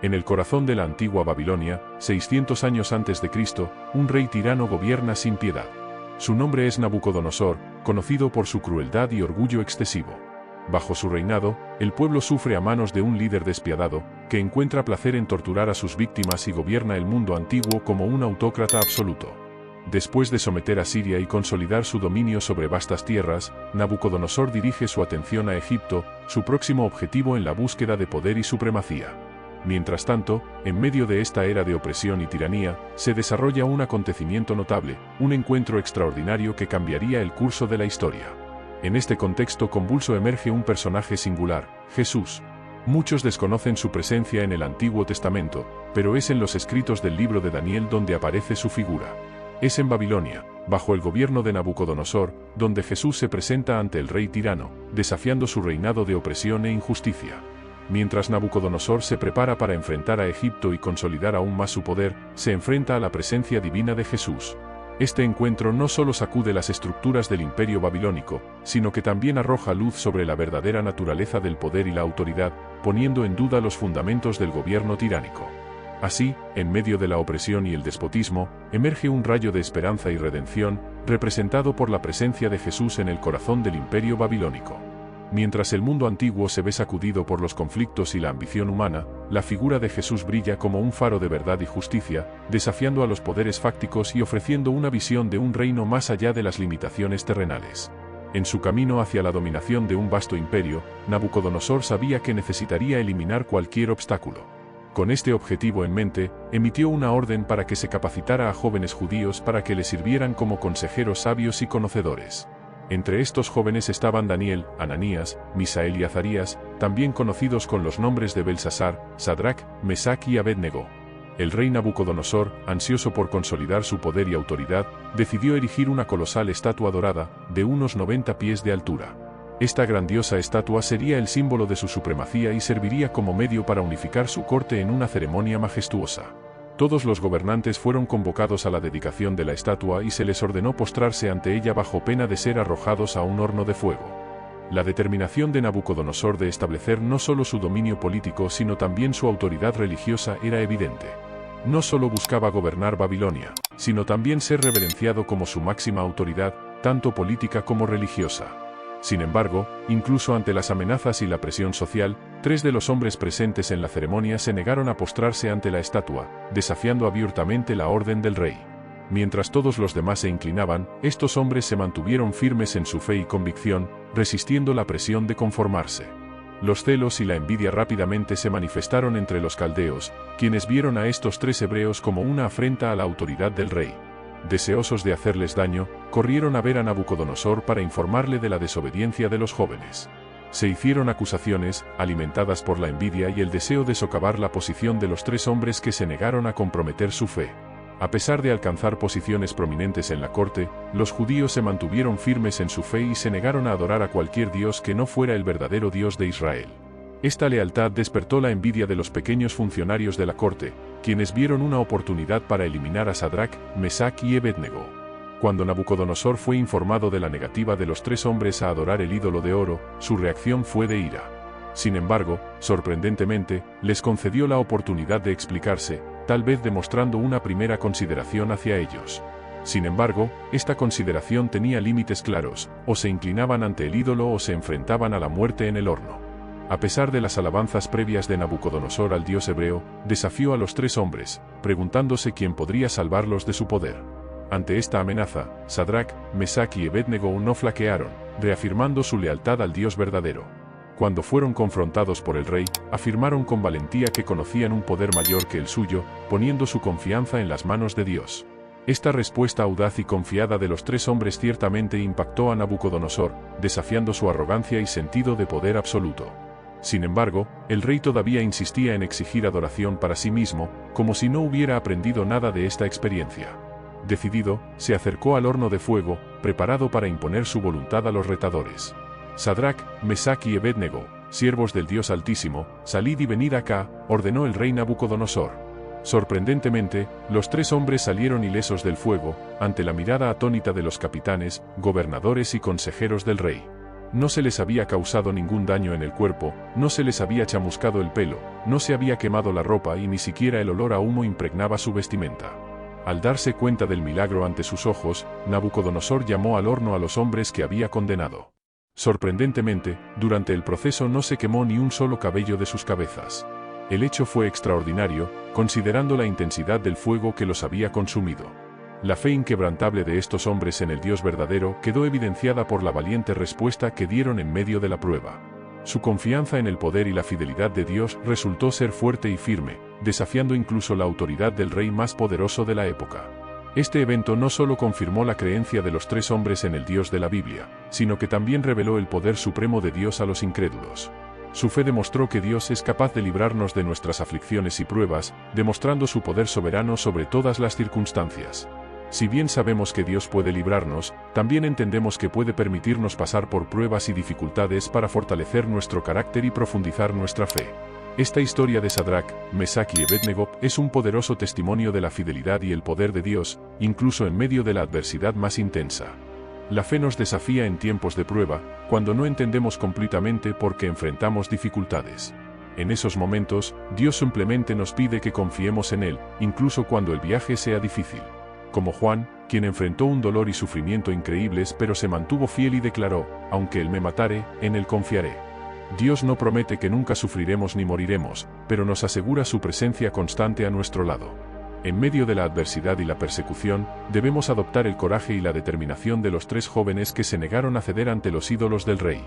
En el corazón de la antigua Babilonia, 600 años antes de Cristo, un rey tirano gobierna sin piedad. Su nombre es Nabucodonosor, conocido por su crueldad y orgullo excesivo. Bajo su reinado, el pueblo sufre a manos de un líder despiadado, que encuentra placer en torturar a sus víctimas y gobierna el mundo antiguo como un autócrata absoluto. Después de someter a Siria y consolidar su dominio sobre vastas tierras, Nabucodonosor dirige su atención a Egipto, su próximo objetivo en la búsqueda de poder y supremacía. Mientras tanto, en medio de esta era de opresión y tiranía, se desarrolla un acontecimiento notable, un encuentro extraordinario que cambiaría el curso de la historia. En este contexto convulso emerge un personaje singular, Jesús. Muchos desconocen su presencia en el Antiguo Testamento, pero es en los escritos del libro de Daniel donde aparece su figura. Es en Babilonia, bajo el gobierno de Nabucodonosor, donde Jesús se presenta ante el rey tirano, desafiando su reinado de opresión e injusticia. Mientras Nabucodonosor se prepara para enfrentar a Egipto y consolidar aún más su poder, se enfrenta a la presencia divina de Jesús. Este encuentro no solo sacude las estructuras del imperio babilónico, sino que también arroja luz sobre la verdadera naturaleza del poder y la autoridad, poniendo en duda los fundamentos del gobierno tiránico. Así, en medio de la opresión y el despotismo, emerge un rayo de esperanza y redención, representado por la presencia de Jesús en el corazón del imperio babilónico. Mientras el mundo antiguo se ve sacudido por los conflictos y la ambición humana, la figura de Jesús brilla como un faro de verdad y justicia, desafiando a los poderes fácticos y ofreciendo una visión de un reino más allá de las limitaciones terrenales. En su camino hacia la dominación de un vasto imperio, Nabucodonosor sabía que necesitaría eliminar cualquier obstáculo. Con este objetivo en mente, emitió una orden para que se capacitara a jóvenes judíos para que le sirvieran como consejeros sabios y conocedores. Entre estos jóvenes estaban Daniel, Ananías, Misael y Azarías, también conocidos con los nombres de Belsasar, Sadrac, Mesac y Abednego. El rey Nabucodonosor, ansioso por consolidar su poder y autoridad, decidió erigir una colosal estatua dorada, de unos 90 pies de altura. Esta grandiosa estatua sería el símbolo de su supremacía y serviría como medio para unificar su corte en una ceremonia majestuosa. Todos los gobernantes fueron convocados a la dedicación de la estatua y se les ordenó postrarse ante ella bajo pena de ser arrojados a un horno de fuego. La determinación de Nabucodonosor de establecer no solo su dominio político sino también su autoridad religiosa era evidente. No solo buscaba gobernar Babilonia, sino también ser reverenciado como su máxima autoridad, tanto política como religiosa. Sin embargo, incluso ante las amenazas y la presión social, 3 de los hombres presentes en la ceremonia se negaron a postrarse ante la estatua, desafiando abiertamente la orden del rey. Mientras todos los demás se inclinaban, estos hombres se mantuvieron firmes en su fe y convicción, resistiendo la presión de conformarse. Los celos y la envidia rápidamente se manifestaron entre los caldeos, quienes vieron a estos 3 hebreos como una afrenta a la autoridad del rey. Deseosos de hacerles daño, corrieron a ver a Nabucodonosor para informarle de la desobediencia de los jóvenes. Se hicieron acusaciones, alimentadas por la envidia y el deseo de socavar la posición de los 3 hombres que se negaron a comprometer su fe. A pesar de alcanzar posiciones prominentes en la corte, los judíos se mantuvieron firmes en su fe y se negaron a adorar a cualquier dios que no fuera el verdadero Dios de Israel. Esta lealtad despertó la envidia de los pequeños funcionarios de la corte, quienes vieron una oportunidad para eliminar a Sadrac, Mesac y Abednego. Cuando Nabucodonosor fue informado de la negativa de los 3 hombres a adorar el ídolo de oro, su reacción fue de ira. Sin embargo, sorprendentemente, les concedió la oportunidad de explicarse, tal vez demostrando una primera consideración hacia ellos. Sin embargo, esta consideración tenía límites claros, o se inclinaban ante el ídolo o se enfrentaban a la muerte en el horno. A pesar de las alabanzas previas de Nabucodonosor al dios hebreo, desafió a los 3 hombres, preguntándose quién podría salvarlos de su poder. Ante esta amenaza, Sadrac, Mesac y Abednego no flaquearon, reafirmando su lealtad al Dios verdadero. Cuando fueron confrontados por el rey, afirmaron con valentía que conocían un poder mayor que el suyo, poniendo su confianza en las manos de Dios. Esta respuesta audaz y confiada de los 3 hombres ciertamente impactó a Nabucodonosor, desafiando su arrogancia y sentido de poder absoluto. Sin embargo, el rey todavía insistía en exigir adoración para sí mismo, como si no hubiera aprendido nada de esta experiencia. Decidido, se acercó al horno de fuego, preparado para imponer su voluntad a los retadores. Sadrac, Mesac y Abednego, siervos del Dios Altísimo, salid y venid acá, ordenó el rey Nabucodonosor. Sorprendentemente, los 3 hombres salieron ilesos del fuego, ante la mirada atónita de los capitanes, gobernadores y consejeros del rey. No se les había causado ningún daño en el cuerpo, no se les había chamuscado el pelo, no se había quemado la ropa y ni siquiera el olor a humo impregnaba su vestimenta. Al darse cuenta del milagro ante sus ojos, Nabucodonosor llamó al horno a los hombres que había condenado. Sorprendentemente, durante el proceso no se quemó ni un solo cabello de sus cabezas. El hecho fue extraordinario, considerando la intensidad del fuego que los había consumido. La fe inquebrantable de estos hombres en el Dios verdadero quedó evidenciada por la valiente respuesta que dieron en medio de la prueba. Su confianza en el poder y la fidelidad de Dios resultó ser fuerte y firme, desafiando incluso la autoridad del rey más poderoso de la época. Este evento no solo confirmó la creencia de los 3 hombres en el Dios de la Biblia, sino que también reveló el poder supremo de Dios a los incrédulos. Su fe demostró que Dios es capaz de librarnos de nuestras aflicciones y pruebas, demostrando su poder soberano sobre todas las circunstancias. Si bien sabemos que Dios puede librarnos, también entendemos que puede permitirnos pasar por pruebas y dificultades para fortalecer nuestro carácter y profundizar nuestra fe. Esta historia de Sadrac, Mesach y Abednego es un poderoso testimonio de la fidelidad y el poder de Dios, incluso en medio de la adversidad más intensa. La fe nos desafía en tiempos de prueba, cuando no entendemos completamente por qué enfrentamos dificultades. En esos momentos, Dios simplemente nos pide que confiemos en Él, incluso cuando el viaje sea difícil. Como Juan, quien enfrentó un dolor y sufrimiento increíbles pero se mantuvo fiel y declaró, aunque Él me matare, en Él confiaré. Dios no promete que nunca sufriremos ni moriremos, pero nos asegura su presencia constante a nuestro lado. En medio de la adversidad y la persecución, debemos adoptar el coraje y la determinación de los 3 jóvenes que se negaron a ceder ante los ídolos del rey.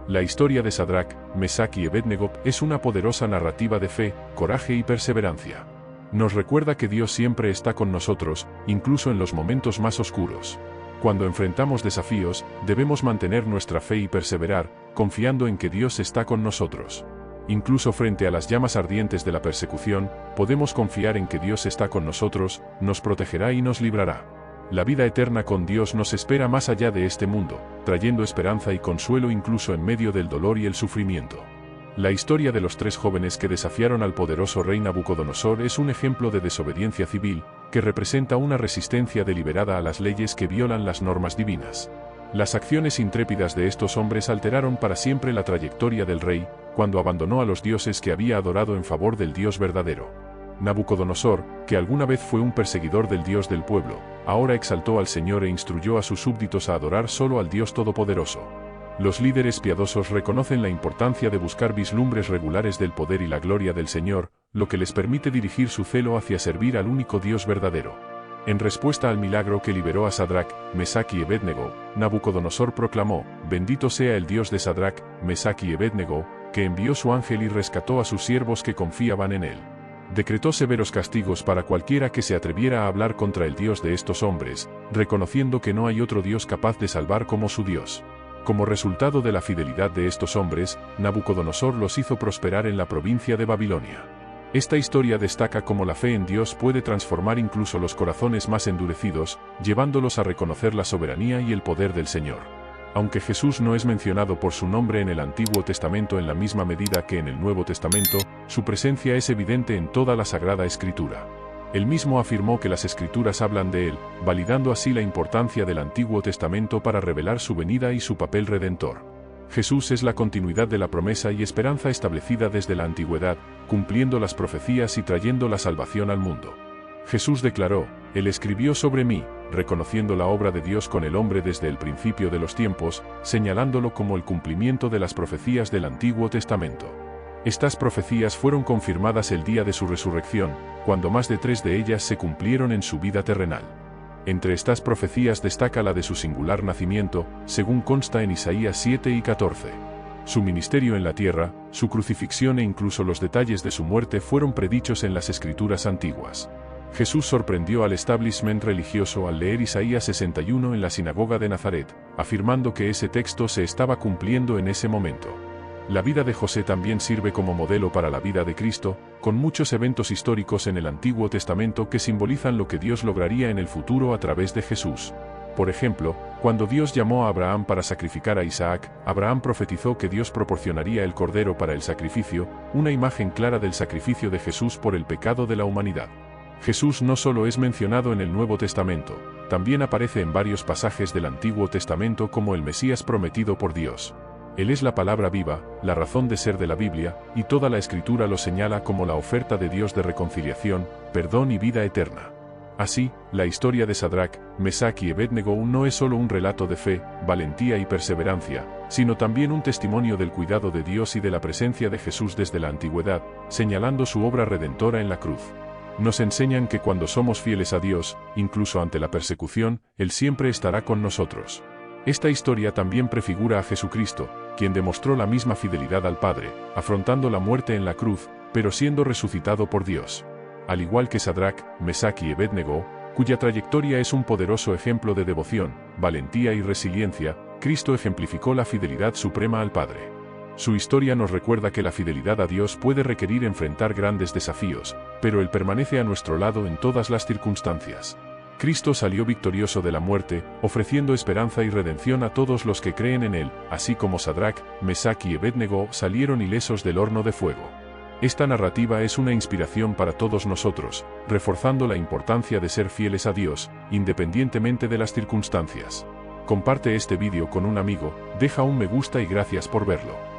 La historia de Sadrac, Mesach y Abednego es una poderosa narrativa de fe, coraje y perseverancia. Nos recuerda que Dios siempre está con nosotros, incluso en los momentos más oscuros. Cuando enfrentamos desafíos, debemos mantener nuestra fe y perseverar, confiando en que Dios está con nosotros. Incluso frente a las llamas ardientes de la persecución, podemos confiar en que Dios está con nosotros, nos protegerá y nos librará. La vida eterna con Dios nos espera más allá de este mundo, trayendo esperanza y consuelo incluso en medio del dolor y el sufrimiento. La historia de los 3 jóvenes que desafiaron al poderoso rey Nabucodonosor es un ejemplo de desobediencia civil, que representa una resistencia deliberada a las leyes que violan las normas divinas. Las acciones intrépidas de estos hombres alteraron para siempre la trayectoria del rey, cuando abandonó a los dioses que había adorado en favor del Dios verdadero. Nabucodonosor, que alguna vez fue un perseguidor del Dios del pueblo, ahora exaltó al Señor e instruyó a sus súbditos a adorar solo al Dios Todopoderoso. Los líderes piadosos reconocen la importancia de buscar vislumbres regulares del poder y la gloria del Señor, lo que les permite dirigir su celo hacia servir al único Dios verdadero. En respuesta al milagro que liberó a Sadrac, Mesach y Abednego, Nabucodonosor proclamó, «Bendito sea el Dios de Sadrac, Mesach y Abednego, que envió su ángel y rescató a sus siervos que confiaban en él». Decretó severos castigos para cualquiera que se atreviera a hablar contra el Dios de estos hombres, reconociendo que no hay otro Dios capaz de salvar como su Dios. Como resultado de la fidelidad de estos hombres, Nabucodonosor los hizo prosperar en la provincia de Babilonia. Esta historia destaca cómo la fe en Dios puede transformar incluso los corazones más endurecidos, llevándolos a reconocer la soberanía y el poder del Señor. Aunque Jesús no es mencionado por su nombre en el Antiguo Testamento en la misma medida que en el Nuevo Testamento, su presencia es evidente en toda la Sagrada Escritura. Él mismo afirmó que las Escrituras hablan de él, validando así la importancia del Antiguo Testamento para revelar su venida y su papel redentor. Jesús es la continuidad de la promesa y esperanza establecida desde la antigüedad, cumpliendo las profecías y trayendo la salvación al mundo. Jesús declaró, «Él escribió sobre mí», reconociendo la obra de Dios con el hombre desde el principio de los tiempos, señalándolo como el cumplimiento de las profecías del Antiguo Testamento. Estas profecías fueron confirmadas el día de su resurrección, cuando más de 3 de ellas se cumplieron en su vida terrenal. Entre estas profecías destaca la de su singular nacimiento, según consta en Isaías 7 y 14. Su ministerio en la tierra, su crucifixión e incluso los detalles de su muerte fueron predichos en las Escrituras antiguas. Jesús sorprendió al establishment religioso al leer Isaías 61 en la sinagoga de Nazaret, afirmando que ese texto se estaba cumpliendo en ese momento. La vida de José también sirve como modelo para la vida de Cristo, con muchos eventos históricos en el Antiguo Testamento que simbolizan lo que Dios lograría en el futuro a través de Jesús. Por ejemplo, cuando Dios llamó a Abraham para sacrificar a Isaac, Abraham profetizó que Dios proporcionaría el cordero para el sacrificio, una imagen clara del sacrificio de Jesús por el pecado de la humanidad. Jesús no solo es mencionado en el Nuevo Testamento, también aparece en varios pasajes del Antiguo Testamento como el Mesías prometido por Dios. Él es la palabra viva, la razón de ser de la Biblia, y toda la Escritura lo señala como la oferta de Dios de reconciliación, perdón y vida eterna. Así, la historia de Sadrach, Mesach y Abednego no es solo un relato de fe, valentía y perseverancia, sino también un testimonio del cuidado de Dios y de la presencia de Jesús desde la antigüedad, señalando su obra redentora en la cruz. Nos enseñan que cuando somos fieles a Dios, incluso ante la persecución, Él siempre estará con nosotros. Esta historia también prefigura a Jesucristo, quien demostró la misma fidelidad al Padre, afrontando la muerte en la cruz, pero siendo resucitado por Dios. Al igual que Sadrach, Mesach y Abednego, cuya trayectoria es un poderoso ejemplo de devoción, valentía y resiliencia, Cristo ejemplificó la fidelidad suprema al Padre. Su historia nos recuerda que la fidelidad a Dios puede requerir enfrentar grandes desafíos, pero Él permanece a nuestro lado en todas las circunstancias. Cristo salió victorioso de la muerte, ofreciendo esperanza y redención a todos los que creen en Él, así como Sadrach, Mesach y Abednego salieron ilesos del horno de fuego. Esta narrativa es una inspiración para todos nosotros, reforzando la importancia de ser fieles a Dios, independientemente de las circunstancias. Comparte este vídeo con un amigo, deja un me gusta y gracias por verlo.